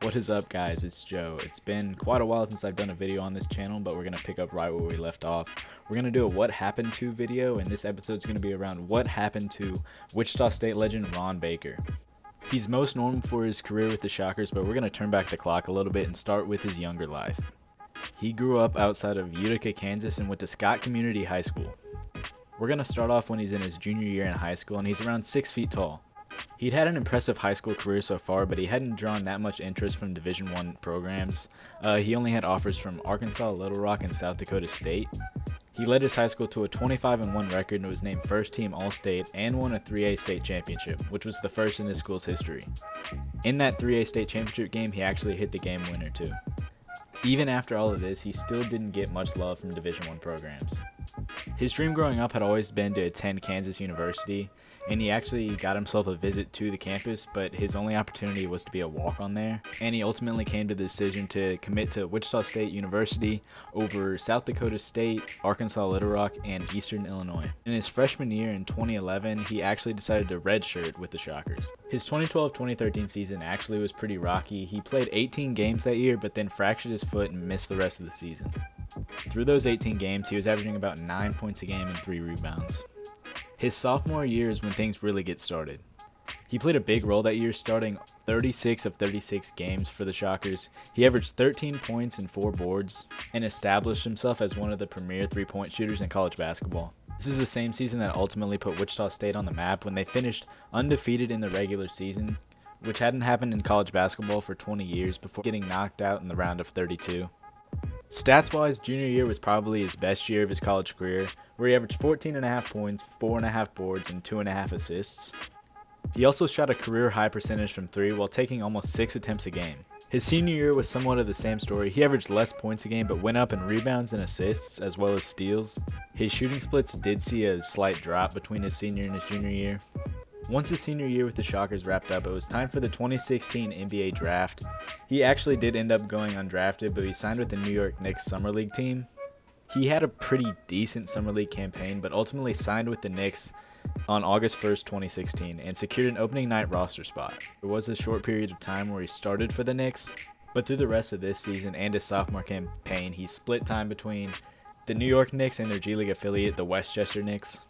What is up, guys? It's Joe. It's been quite a while since I've done a video on this channel, but we're going to pick up right where we left off. We're going to do a What Happened To video, and this episode is going to be around what happened to Wichita State legend Ron Baker. He's most known for his career with the Shockers, but we're going to turn back the clock a little bit and start with his younger life. He grew up outside of Utica, Kansas, and went to Scott Community High School. We're going to start off when he's in his junior year in high school, and he's around 6 feet tall. He'd had an impressive high school career so far, but he hadn't drawn that much interest from Division I programs. He only had offers from Arkansas, Little Rock, and South Dakota State. He led his high school to a 25-1 record and was named first team All-State and won a 3A state championship, which was the first in his school's history. In that 3A state championship game, he actually hit the game winner too. Even after all of this, he still didn't get much love from Division I programs. His dream growing up had always been to attend Kansas University, and he actually got himself a visit to the campus, but his only opportunity was to be a walk-on there, and he ultimately came to the decision to commit to Wichita State University over South Dakota State, Arkansas Little Rock, and Eastern Illinois. In his freshman year in 2011, he actually decided to redshirt with the Shockers. His 2012-2013 season actually was pretty rocky. He played 18 games that year, but then fractured his foot and missed the rest of the season. Through those 18 games, he was averaging about 9 points a game and 3 rebounds. His sophomore year is when things really get started. He played a big role that year, starting 36 of 36 games for the Shockers. He averaged 13 points and 4 boards, and established himself as one of the premier three-point shooters in college basketball. This is the same season that ultimately put Wichita State on the map when they finished undefeated in the regular season, which hadn't happened in college basketball for 20 years before getting knocked out in the round of 32. Stats-wise, junior year was probably his best year of his college career, where he averaged 14.5 points, 4.5 boards, and 2.5 assists. He also shot a career-high percentage from 3 while taking almost 6 attempts a game. His senior year was somewhat of the same story. He averaged less points a game but went up in rebounds and assists as well as steals. His shooting splits did see a slight drop between his senior and his junior year. Once his senior year with the Shockers wrapped up, it was time for the 2016 NBA draft. He actually did end up going undrafted, but he signed with the New York Knicks Summer League team. He had a pretty decent Summer League campaign, but ultimately signed with the Knicks on August 1st, 2016, and secured an opening night roster spot. There was a short period of time where he started for the Knicks, but through the rest of this season and his sophomore campaign, he split time between the New York Knicks and their G League affiliate, the Westchester Knicks.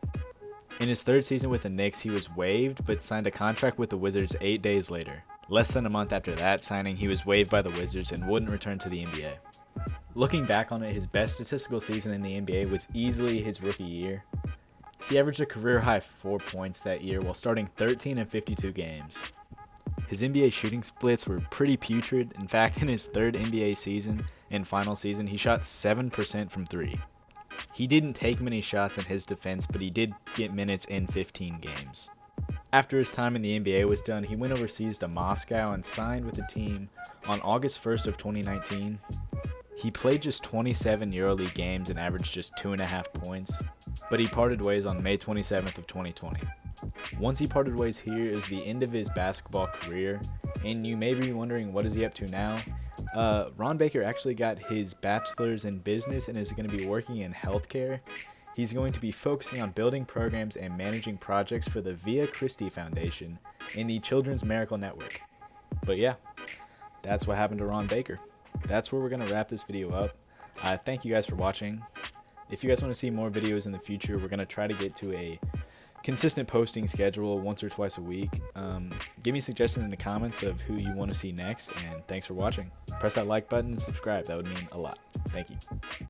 In his third season with the Knicks, he was waived, but signed a contract with the Wizards 8 days later. Less than a month after that signing, he was waived by the Wizards and wouldn't return to the NBA. Looking back on it, his best statistical season in the NBA was easily his rookie year. He averaged a career-high 4 points that year while starting 13 in 52 games. His NBA shooting splits were pretty putrid. In fact, in his third NBA season and final season, he shot 7% from 3. He didn't take many shots in his defense, but he did get minutes in 15 games. After his time in the NBA was done, he went overseas to Moscow and signed with the team on August 1st of 2019. He played just 27 EuroLeague games and averaged just 2.5 points, but he parted ways on May 27th of 2020. Once he parted ways here, it was the end of his basketball career, and you may be wondering what is he up to now. Ron Baker actually got his bachelor's in business and is going to be working in healthcare. He's going to be focusing on building programs and managing projects for the Via Christi Foundation and the Children's Miracle Network. But yeah, that's what happened to Ron Baker. That's where we're going to wrap this video up. Thank you guys for watching. If you guys want to see more videos in the future, we're going to try to get to a consistent posting schedule once or twice a week. Give me suggestions in the comments of who you want to see next, and thanks for watching. Press that like button and subscribe. That would mean a lot. Thank you.